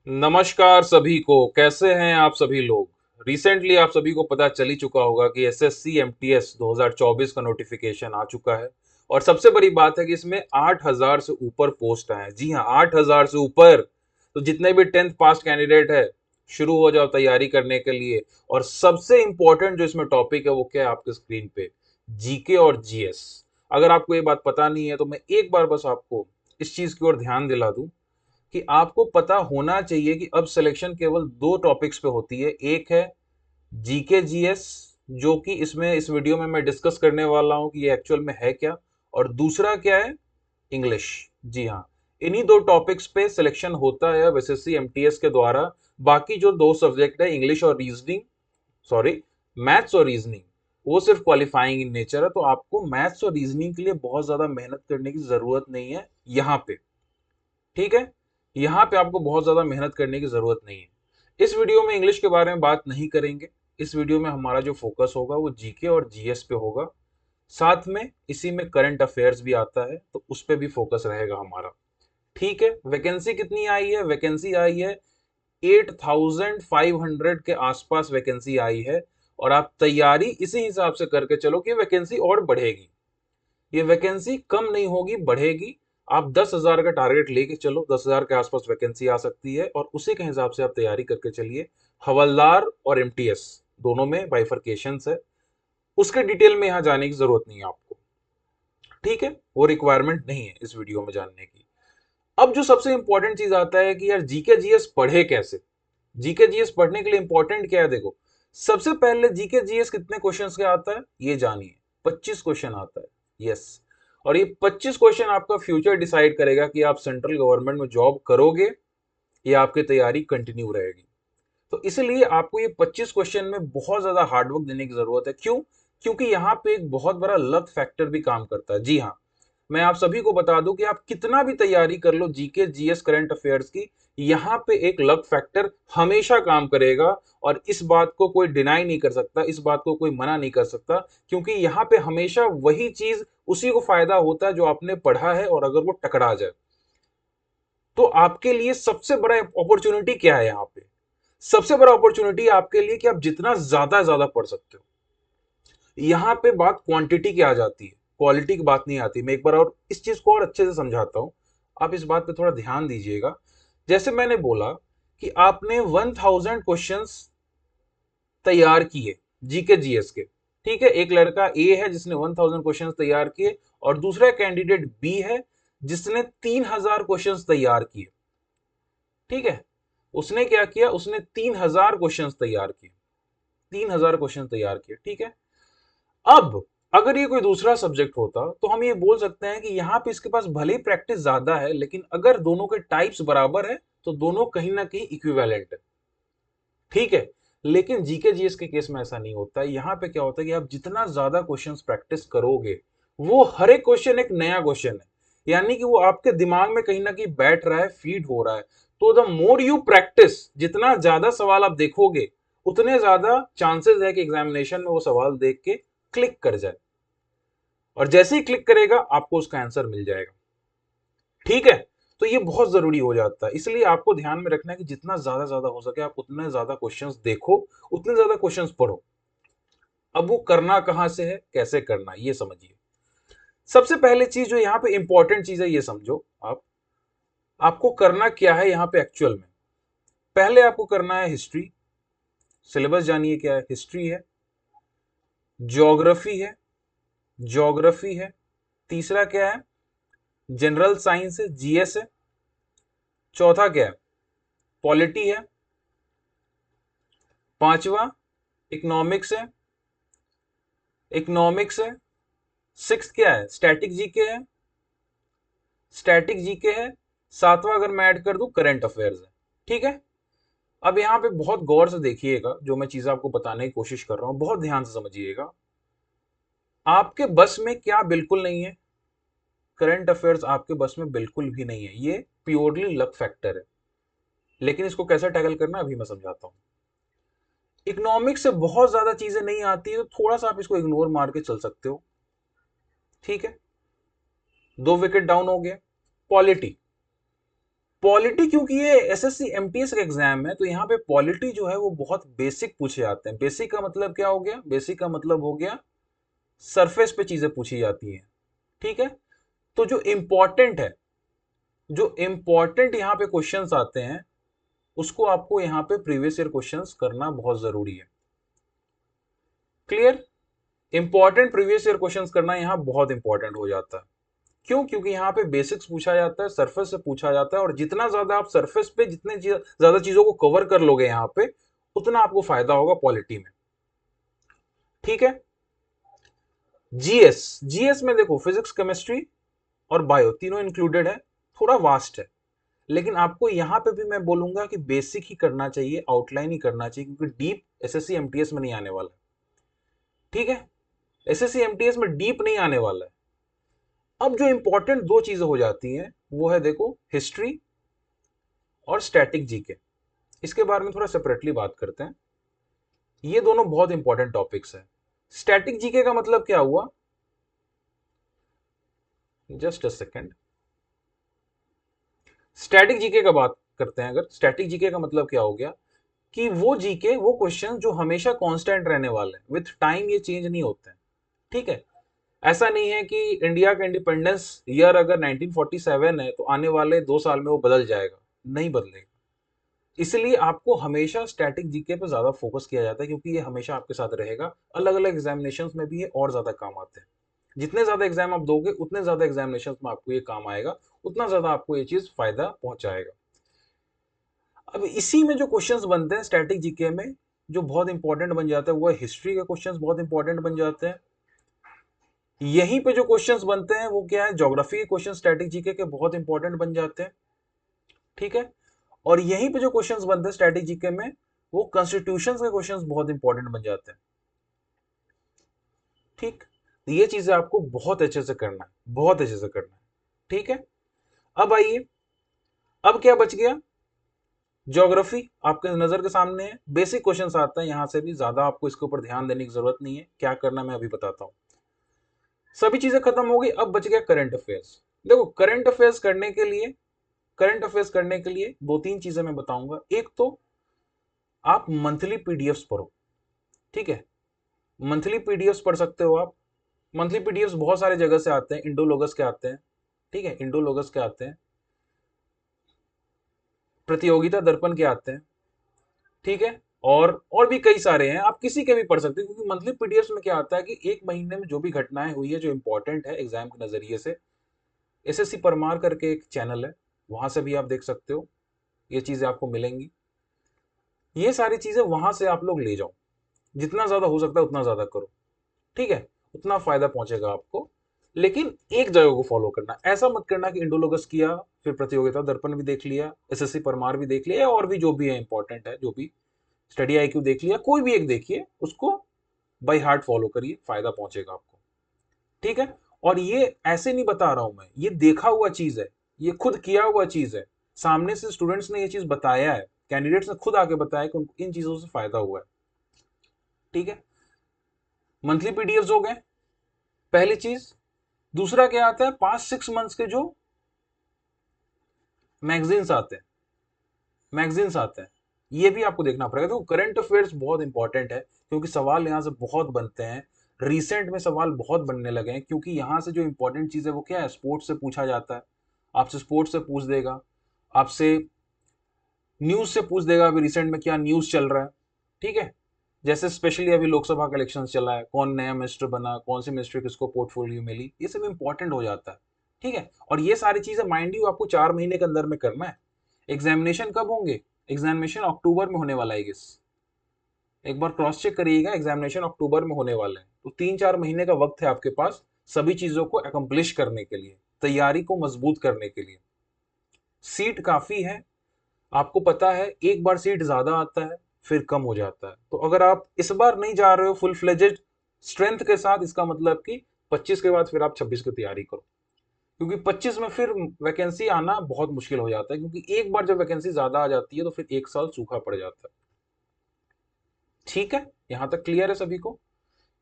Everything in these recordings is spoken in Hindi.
नमस्कार सभी को। कैसे हैं आप सभी लोग। रिसेंटली आप सभी को पता चल ही चुका होगा कि एसएससी एमटीएस 2024 का नोटिफिकेशन आ चुका है। और सबसे बड़ी बात है कि इसमें 8,000 से ऊपर पोस्ट आए हैं। जी हाँ, 8,000 से ऊपर। तो जितने भी 10th पास कैंडिडेट है, शुरू हो जाओ तैयारी करने के लिए। और सबसे इंपॉर्टेंट जो इसमें टॉपिक है वो क्या है आपके स्क्रीन पे, जीके और जीएस। अगर आपको ये बात पता नहीं है तो मैं एक बार बस आपको इस चीज की ओर ध्यान दिला दूं कि आपको पता होना चाहिए कि अब सिलेक्शन केवल दो टॉपिक्स पे होती है। एक है जीके जीएस, जो कि इसमें इस वीडियो में मैं डिस्कस करने वाला हूं कि ये एक्चुअल में है क्या। और दूसरा क्या है, इंग्लिश। जी हाँ, इन्हीं दो टॉपिक्स पे सिलेक्शन होता है अब एसएससी एमटीएस के द्वारा। बाकी जो दो सब्जेक्ट है, इंग्लिश और रीजनिंग, सॉरी, मैथ्स और रीजनिंग, वो सिर्फ क्वालिफाइंग इन नेचर है। तो आपको मैथ्स और रीजनिंग के लिए बहुत ज्यादा मेहनत करने की जरूरत नहीं है यहाँ पे। ठीक है, यहाँ पे आपको बहुत ज्यादा मेहनत करने की जरूरत नहीं है। इस वीडियो में इंग्लिश के बारे में बात नहीं करेंगे। इस वीडियो में हमारा जो फोकस होगा वो जीके और जीएस पे होगा। साथ में इसी में करंट अफेयर्स भी आता है तो उस पे भी फोकस रहेगा हमारा। ठीक है, वैकेंसी कितनी आई है? वैकेंसी आई है 8,500 के आसपास वैकेंसी आई है। और आप तैयारी इसी हिसाब से करके चलो कि वैकेंसी और बढ़ेगी। ये वैकेंसी कम नहीं होगी, बढ़ेगी। आप 10,000 का टारगेट लेके चलो, 10,000 के आसपास वैकेंसी आ सकती है और उसी के हिसाब से आप तैयारी करके चलिए। हवलदार और एमटीएस दोनों में बाइफरकेशंस है, उसके डिटेल में यहां जाने की जरूरत नहीं है आपको। ठीक है, वो रिक्वायरमेंट नहीं है इस वीडियो में जानने की। अब जो सबसे इंपॉर्टेंट चीज आता है कि यार जीके जीएस पढ़े कैसे। जीके जीएस पढ़ने के लिए इंपॉर्टेंट क्या है, देखो। सबसे पहले जीके जीएस कितने क्वेश्चंस के आता है ये जानिए। 25 क्वेश्चन आता है। यस। और ये 25 क्वेश्चन आपका फ्यूचर डिसाइड करेगा कि आप सेंट्रल गवर्नमेंट में जॉब करोगे या आपकी तैयारी कंटिन्यू रहेगी। तो इसलिए आपको ये 25 क्वेश्चन में बहुत ज्यादा हार्डवर्क देने की जरूरत है। क्यों? क्योंकि यहाँ पे एक बहुत बड़ा लक फैक्टर भी काम करता है। जी हाँ, मैं आप सभी को बता दूं कि आप कितना भी तैयारी कर लो जीके जीएस करंट अफेयर्स की, यहाँ पे एक लक फैक्टर हमेशा काम करेगा। और इस बात को कोई डिनाई नहीं कर सकता, इस बात को कोई मना नहीं कर सकता। क्योंकि यहाँ पे हमेशा वही चीज उसी को फायदा होता है जो आपने पढ़ा है। और अगर वो टकरा जाए तो आपके लिए सबसे बड़ा अपॉर्चुनिटी क्या है यहाँ पे? सबसे बड़ा अपॉर्चुनिटी आपके लिए कि आप जितना ज्यादा पढ़ सकते हो। यहाँ पे बात क्वांटिटी की आ जाती है, क्वालिटी की बात नहीं आती। मैं एक बार और इस चीज को और अच्छे से समझाता हूं, आप इस बात पे थोड़ा ध्यान दीजिएगा। जैसे मैंने बोला कि आपने 1,000 क्वेश्चंस तैयार किए जीके जीएस के। ठीक है, एक लड़का ए है जिसने 1,000 क्वेश्चंस तैयार किए और दूसरा कैंडिडेट बी है जिसने 3,000 क्वेश्चंस तैयार किए। ठीक है, उसने क्या किया, उसने 3,000 क्वेश्चंस तैयार किए। 3,000 क्वेश्चन तैयार किए। ठीक है, अब अगर ये कोई दूसरा सब्जेक्ट होता तो हम ये बोल सकते हैं कि यहाँ पे इसके पास भले ही प्रैक्टिस ज्यादा है, लेकिन अगर दोनों के टाइप्स बराबर है तो दोनों कहीं ना कहीं इक्विवेलेंट है। ठीक है, लेकिन जीके जीएस के केस में ऐसा नहीं होता है। यहाँ पे क्या होता है कि आप जितना ज्यादा क्वेश्चंस प्रैक्टिस करोगे, वो हर एक क्वेश्चन एक नया क्वेश्चन है। यानी कि वो आपके दिमाग में कहीं ना कहीं बैठ रहा है, फीड हो रहा है। तो द मोर यू प्रैक्टिस, जितना ज्यादा सवाल आप देखोगे, उतने ज्यादा चांसेस है कि एग्जामिनेशन में वो सवाल देख के क्लिक कर जाए। और जैसे ही क्लिक करेगा आपको उसका आंसर मिल जाएगा। ठीक है, तो ये बहुत जरूरी हो जाता है। इसलिए आपको ध्यान में रखना है कि जितना ज्यादा हो सके आप उतने ज्यादा क्वेश्चंस देखो, उतने ज्यादा क्वेश्चंस पढ़ो। अब वो करना कहां से है, कैसे करना है, ये समझिए। सबसे पहले चीज जो यहाँ पे इंपॉर्टेंट चीज है, ये समझो आप। आपको करना क्या है यहाँ पे एक्चुअल में? पहले आपको करना है हिस्ट्री। सिलेबस जानिए क्या है। हिस्ट्री है, ज्योग्राफी है, ज्योग्राफी है। तीसरा क्या है? जनरल साइंस है, जीएस है। चौथा क्या है? पॉलिटी है। पांचवा इकोनॉमिक्स है, इकोनॉमिक्स है। सिक्स क्या है? स्टैटिक जीके है, स्टैटिक जीके है। सातवां अगर मैं ऐड कर दूं, करंट अफेयर्स है। ठीक है, अब यहां पे बहुत गौर से देखिएगा, जो मैं चीजें आपको बताने की कोशिश कर रहा हूं बहुत ध्यान से समझिएगा। आपके बस में क्या बिल्कुल नहीं है? करंट अफेयर्स आपके बस में बिल्कुल भी नहीं है। ये प्योरली लक फैक्टर है। लेकिन इसको कैसे टैकल करना अभी मैं समझाता हूं। इकोनॉमिक्स से बहुत ज्यादा चीजें नहीं आती है तो थोड़ा सा आप इसको इग्नोर मार के चल सकते हो। ठीक है, 2 विकेट डाउन हो गया। पॉलिटी, पॉलिटी, क्योंकि ये एसएससी एमटीएस का एग्जाम है, तो यहाँ पे पॉलिटी जो है वो बहुत बेसिक पूछे जाते हैं। बेसिक का मतलब क्या हो गया? बेसिक का मतलब हो गया सरफेस पे चीजें पूछी जाती हैं। ठीक है, तो जो इंपॉर्टेंट है, जो इंपॉर्टेंट यहाँ पे क्वेश्चंस आते हैं, उसको आपको यहाँ पे प्रीवियस ईयर क्वेश्चंस करना बहुत जरूरी है। Clear? Important previous year questions करना यहाँ बहुत इंपॉर्टेंट हो जाता है। क्यों? क्योंकि यहाँ पे बेसिक्स पूछा जाता है, सरफेस से पूछा जाता है, और जितना ज्यादा आप सरफेस पे जितने ज्यादा चीजों को कवर कर लोगे यहाँ पे, उतना आपको फायदा होगा पॉलिटी में। ठीक है, जीएस, जीएस में देखो फिजिक्स, केमिस्ट्री और बायो तीनों इंक्लूडेड है, थोड़ा वास्ट है, लेकिन आपको यहाँ पे भी मैं बोलूंगा कि बेसिक ही करना चाहिए, आउटलाइन ही करना चाहिए, क्योंकि डीप एसएससी एमटीएस में नहीं आने वाला। ठीक है, एसएससी एमटीएस में डीप नहीं आने वाला है। अब जो इंपॉर्टेंट दो चीजें हो जाती हैं वो है देखो हिस्ट्री और स्टैटिक जीके। इसके बारे में थोड़ा सेपरेटली बात करते हैं। ये दोनों बहुत इंपॉर्टेंट टॉपिक्स है। स्टैटिक जीके का मतलब क्या हुआ? Just a second. Static GK का बात करते हैं। अगर स्टैटिक जीके का मतलब क्या हो गया कि वो जीके, वो क्वेश्चन जो हमेशा कांस्टेंट रहने वाले हैं, विथ टाइम ये चेंज नहीं होते हैं। ठीक है, ऐसा नहीं है कि इंडिया का इंडिपेंडेंस ईयर अगर 1947 है तो आने वाले 2 साल में वो बदल जाएगा, नहीं बदलेगा। इसलिए आपको हमेशा स्टैटिक जीके पे ज्यादा फोकस किया जाता है, क्योंकि ये हमेशा आपके साथ रहेगा। अलग अलग एग्जामिनेशंस में भी ये और ज्यादा काम आते हैं। जितने ज्यादा एग्जाम आप दोगे, उतने ज्यादा एग्जामिनेशंस में आपको ये काम आएगा, उतना ज्यादा आपको ये चीज फायदा पहुंचाएगा। अब इसी में जो क्वेश्चंस बनते हैं स्टैटिक जीके में, जो बहुत इंपॉर्टेंट बन जाता है, वो हिस्ट्री के क्वेश्चंस बहुत इंपॉर्टेंट बन जाते हैं। यहीं पे जो क्वेश्चंस बनते हैं वो क्या है? ज्योग्राफी के क्वेश्चन स्टैटिक जीके के बहुत इंपॉर्टेंट बन जाते हैं। ठीक है, और यहीं पे जो क्वेश्चंस बनते हैं स्टैटिक जीके में, वो कॉन्स्टिट्यूशन के क्वेश्चंस बहुत इंपॉर्टेंट बन जाते हैं। ठीक, तो ये चीजें आपको बहुत अच्छे से करना है, बहुत अच्छे से करना है। ठीक है, अब आइए, अब क्या बच गया? ज्योग्राफी आपके नजर के सामने है, बेसिक क्वेश्चंस आते हैं यहां से भी, ज्यादा आपको इसके ऊपर ध्यान देने की जरूरत नहीं है। क्या करना मैं अभी बताता हूं। सभी चीजें खत्म हो गई, अब बच गया करंट अफेयर्स। देखो करंट अफेयर्स करने के लिए, करंट अफेयर्स करने के लिए दो तीन चीजें मैं बताऊंगा। एक तो आप मंथली पीडीएफ्स पढ़ो। ठीक है, मंथली पीडीएफ्स पढ़ सकते हो आप। मंथली पीडीएफ्स बहुत सारे जगह से आते हैं, इंडोलोगस के आते हैं। ठीक है, इंडोलोगस के आते हैं, प्रतियोगिता दर्पण के आते हैं। ठीक है, और भी कई सारे हैं, आप किसी के भी पढ़ सकते हैं, क्योंकि मंथली पीडीएफ्स में क्या आता है कि एक महीने में जो भी घटनाएं हुई है, जो इंपॉर्टेंट है एग्जाम के नजरिए से, एसएससी परमार करके एक चैनल है, वहां से भी आप देख सकते हो, ये चीजें आपको मिलेंगी। ये सारी चीजें वहां से आप लोग ले जाओ, जितना ज्यादा हो सकता है उतना ज्यादा करो। ठीक है, उतना फायदा पहुंचेगा आपको। लेकिन एक जगह को फॉलो करना, ऐसा मत करना कि इंडोलोगस किया, फिर प्रतियोगिता दर्पण भी देख लिया, एसएससी परमार भी देख लिया, और भी जो भी है इंपॉर्टेंट है, जो भी स्टडी आईक्यू देख लिया, कोई भी एक देखिए, उसको बाई हार्ट फॉलो करिए, फायदा पहुंचेगा आपको। ठीक है, और ये ऐसे नहीं बता रहा हूं मैं, ये देखा हुआ चीज है, ये खुद किया हुआ चीज है। सामने से स्टूडेंट्स ने ये चीज बताया है, कैंडिडेट्स ने खुद आके बताया कि उनको इन चीजों से फायदा हुआ है। ठीक है, मंथली पीडीएफ हो गए, पहली चीज। दूसरा क्या आता है? 5-6 मंथ्स के जो मैगजीन्स आते हैं, मैगजीन्स आते हैं, ये भी आपको देखना पड़ेगा। तो करंट अफेयर्स बहुत इंपॉर्टेंट है, क्योंकि सवाल यहाँ से बहुत बनते हैं। रिसेंट में सवाल बहुत बनने लगे हैं, क्योंकि यहाँ से जो इंपॉर्टेंट चीज है वो क्या है? स्पोर्ट्स से पूछा जाता है। आपसे स्पोर्ट्स से पूछ देगा, आपसे न्यूज से पूछ देगा, अभी रिसेंट में क्या न्यूज चल रहा है। ठीक है, जैसे स्पेशली अभी लोकसभा का इलेक्शन चला है, कौन नया मिनिस्टर बना, कौन सी मिनिस्ट्री किसको पोर्टफोलियो मिली, ये सब इंपॉर्टेंट हो जाता है। ठीक है, और ये सारी चीजें माइंड यू आपको 4 महीने के अंदर में करना है। एग्जामिनेशन कब होंगे? एग्जामिनेशन अक्टूबर में होने वाला है गेस, एक बार क्रॉस चेक करिएगा, एग्जामिनेशन अक्टूबर में होने वाले हैं। तो 3-4 महीने का वक्त है आपके पास सभी चीजों को अकम्प्लिश करने के लिए, तैयारी को मजबूत करने के लिए। सीट काफी है, आपको पता है, एक बार सीट ज्यादा आता है, फिर कम हो जाता है। तो अगर आप इस बार नहीं जा रहे हो फुल फ्लेजेड स्ट्रेंथ के साथ, इसका मतलब कि 25 के बाद फिर आप 26 की तैयारी करो, क्योंकि 25 में फिर वैकेंसी आना बहुत मुश्किल हो जाता है, क्योंकि एक बार जब वैकेंसी ज्यादा आ जाती है तो फिर 1 साल सूखा पड़ जाता है। ठीक है, यहां तक क्लियर है सभी को?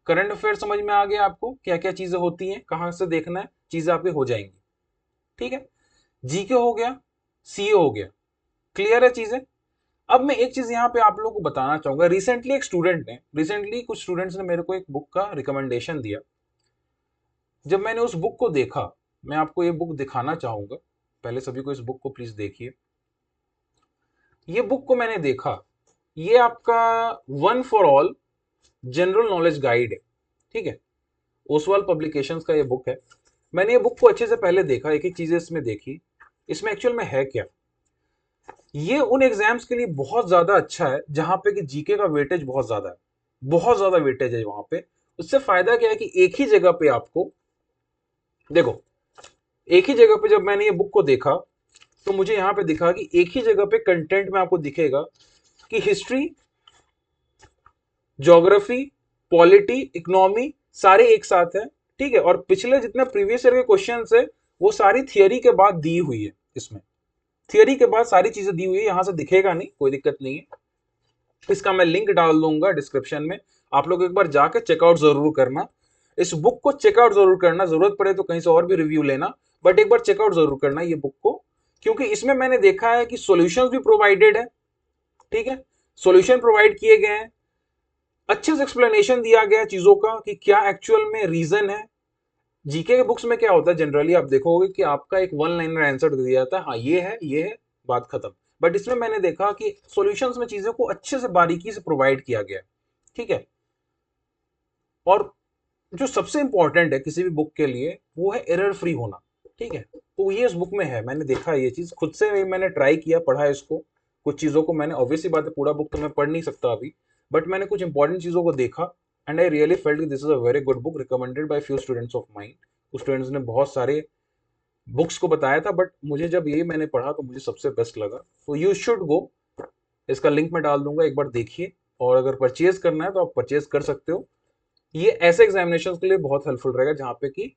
करंट अफेयर समझ में आ गया आपको, क्या क्या चीजें होती हैं, कहां से देखना है, चीजें आपकी हो जाएंगी। ठीक है, जीके हो गया। सीए हो गया। क्लियर है चीजें? अब मैं एक चीज यहाँ पे आप लोगों को बताना चाहूंगा। रिसेंटली कुछ स्टूडेंट्स ने मेरे को एक बुक का रिकमेंडेशन दिया। जब मैंने उस बुक को देखा, मैं आपको ये बुक दिखाना चाहूंगा। पहले सभी को इस बुक को प्लीज देखिए। ये बुक को मैंने देखा, ये आपका one for all general knowledge guide है, ठीक है। ओसवाल पब्लिकेशंस का ये बुक है। मैंने ये बुक को अच्छे से पहले देखा, एक एक चीजें इसमें देखी, इसमें एक्चुअल में है क्या। ये उन एग्जाम्स के लिए बहुत ज्यादा अच्छा है जहां पे कि जीके का वेटेज बहुत ज्यादा है, बहुत ज्यादा वेटेज है वहां पे। उससे फायदा क्या है कि एक ही जगह पे आपको देखो, एक ही जगह पे जब मैंने ये बुक को देखा तो मुझे यहां पे दिखा कि एक ही जगह पे कंटेंट में आपको दिखेगा कि हिस्ट्री, ज्योग्राफी, पॉलिटी, इकोनॉमी सारे एक साथ है, ठीक है। और पिछले जितने प्रीवियस ईयर के क्वेश्चंस है वो सारी थियरी के बाद दी हुई है। इसमें थियरी के बाद सारी चीजें दी हुई है, यहां से दिखेगा नहीं, कोई दिक्कत नहीं है। इसका मैं लिंक डाल दूंगा डिस्क्रिप्शन में, आप लोग एक बार जाके चेकआउट जरूर करना। इस बुक को चेकआउट जरूर करना, जरूरत पड़े तो कहीं से और भी रिव्यू लेना, बट एक बार चेकआउट जरूर करना ये बुक को, क्योंकि इसमें मैंने देखा है कि सॉल्यूशंस भी प्रोवाइडेड है, ठीक है। सॉल्यूशन प्रोवाइड किए गए हैं, अच्छे से एक्सप्लेनेशन दिया गया है चीजों का कि क्या एक्चुअल में रीजन है। जीके के बुक्स में क्या होता है जनरली, आप देखोगे कि आपका एक वन लाइनर आंसर दे दिया जाता है, हाँ ये है, बात खत्म। बट इसमें मैंने देखा कि सॉल्यूशंस में चीजों को अच्छे से बारीकी से प्रोवाइड किया गया है, ठीक है। और जो सबसे इंपॉर्टेंट है किसी भी बुक के लिए वो है एरर फ्री होना, ठीक है। तो ये इस बुक में है, मैंने देखा ये चीज खुद से, मैंने ट्राई किया, पढ़ा इसको, कुछ चीजों को मैंने, ऑब्वियसली बात है पूरा बुक तो मैं पढ़ नहीं सकता अभी, बट मैंने कुछ इंपॉर्टेंट चीजों को देखा and I really felt this is a very good book recommended by few students of mind. कुछ स्टूडेंट्स ने बहुत सारे बुक्स को बताया था, बट मुझे जब ये मैंने पढ़ा तो मुझे सबसे बेस्ट लगा। तो यू शुड गो, इसका लिंक मैं डाल दूंगा, एक बार देखिए। और अगर परचेज करना है तो आप परचेज कर सकते हो। ये ऐसे एग्जामिनेशन के लिए बहुत हेल्पफुल रहेगा जहां पे कि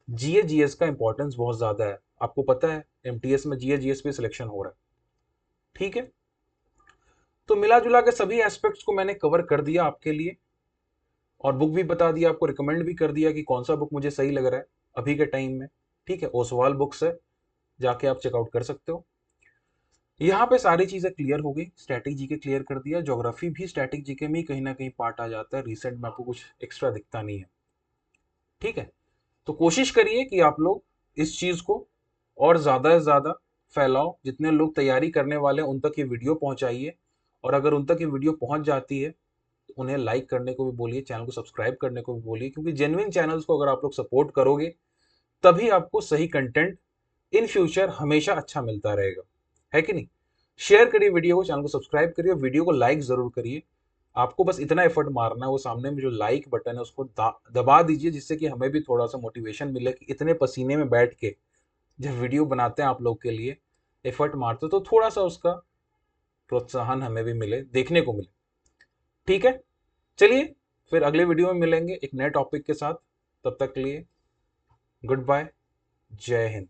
जीए जीएस का इंपॉर्टेंस बहुत ज्यादा है। आपको पता है एमटीएस में जीए जीएस पे सिलेक्शन हो रहा है, ठीक है। तो मिला जुला के सभी एस्पेक्ट्स को मैंने कवर कर दिया आपके लिए, और बुक भी बता दिया आपको, रिकमेंड भी कर दिया कि कौन सा बुक मुझे सही लग रहा है अभी के टाइम में, ठीक है। ओसवाल बुक्स है, जाके आप चेकआउट कर सकते हो। यहाँ पे सारी चीजें क्लियर हो गई, स्टैटिक जीके क्लियर कर दिया, ज्योग्राफी भी स्टैटिक जीके में ही कहीं ना कहीं पार्ट आ जाता है, रिसेंट में आपको कुछ एक्स्ट्रा दिखता नहीं है, ठीक है। तो कोशिश करिए कि आप लोग इस चीज को और ज्यादा से ज्यादा फैलाओ, जितने लोग तैयारी करने वाले हैं उन तक ये वीडियो पहुंचाइए। और अगर उन तक ये वीडियो पहुंच जाती है तो उन्हें लाइक करने को भी बोलिए, चैनल को सब्सक्राइब करने को भी बोलिए, क्योंकि जेन्युइन चैनल्स को अगर आप लोग सपोर्ट करोगे तभी आपको सही कंटेंट इन फ्यूचर हमेशा अच्छा मिलता रहेगा, है कि नहीं। शेयर करिए वीडियो को, चैनल को सब्सक्राइब करिए, वीडियो को लाइक जरूर करिए। आपको बस इतना एफर्ट मारना है, वो सामने में जो लाइक बटन है उसको दबा दीजिए, जिससे कि हमें भी थोड़ा सा मोटिवेशन मिले कि इतने पसीने में बैठ के जब वीडियो बनाते हैं आप लोग के लिए, एफर्ट मारते तो थोड़ा सा उसका प्रोत्साहन हमें भी मिले, देखने को मिले, ठीक है। चलिए फिर अगले वीडियो में मिलेंगे एक नए टॉपिक के साथ, तब तक के लिए गुड बाय, जय हिंद।